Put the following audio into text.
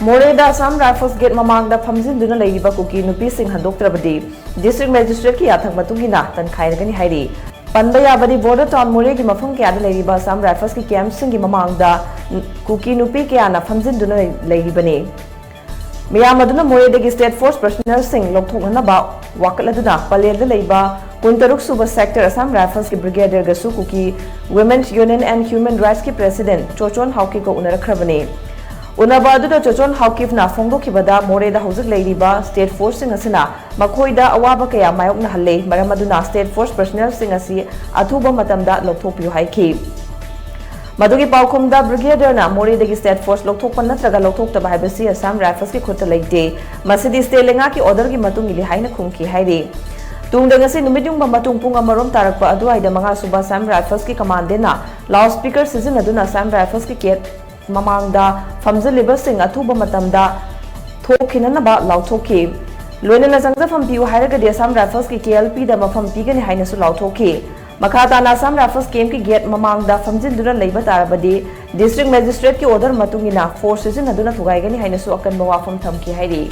मोरेदा Assam rifles gate ममांगदा फमजिनदुना लेरिबा कुकी नुपी सिंह हंदोक्तरबदी डिस्ट्रिक्ट मैजिस्ट्रेट की याथक मतुंगिना तनखाइरगनी हाइरी पंबा याबदी बॉर्डर टाउन मोरे की मफम कयादा लेरिबा असम राइफल्स की कैंप सिंह की ममांगदा कुकी नुपी कयाना फमजिनदुना लेरिबने मियाम अदुना मोरेदगी स्टेट फोर्स पर्सनल सिंह लौथोकनबा वाकलदुना पलेरदा लेबा कुंतरुक सुबह सेक्टर असम राइफल्स की ब्रिगेडियर गसु Kuki women's union and human rights की प्रेसिडेंट चोचोन हाउकी को उनरखरबने उनबा अदुदा चोचोन हाउकीफना फोंदोखिबदा मोरेदा हौजिक लेरिबा स्टेट फोर्स सिंह असना मखोइदा अवाबा कया मायोकना हल्ले मरम अदुना स्टेट फोर्स पर्सनल सिंह असि अथुबा मतमदा लौथोकपियु हाइखि मधुगी पाउखुमदा ब्रिगेडियरना मोरेदगी स्टेट फोर्स लौथोकपा नत्रगा लौथोकतबा हाइबसि असम राइफल्स की खुद लेते मसिदी स्टेट लेंगा की ऑर्डर की मतुंग इलि हाइना खुमखि हाइरे तुंगदंगसी नुमिदुंग बमतुंग पुंग अमरोम तारकपा अदुआइदा मंगा सुबा असम राइफल्स की कमांडेना लाउड स्पीकर सिजनदुना असम राइफल्स की केट ममांगदा फमजलिबा सिंह अथुबा मतमदा थोखिननबा लाउथोखि लोइनना जंगजफम पिउ हाइरगदि असम राइफल्स की केएलपी दा मफम पिगनि हाइनसु लाउथोखि मखाताना असम राइफल्स कैंप की गेट ममांगदा फमजिनदुना लेबा तारबदि डिस्ट्रिक्ट मैजिस्ट्रेट की ऑर्डर मतुंगिना फोर्स सिजनदुना थुगाइगनि हाइनसु अकनबा वाफम थमखि हाइरि।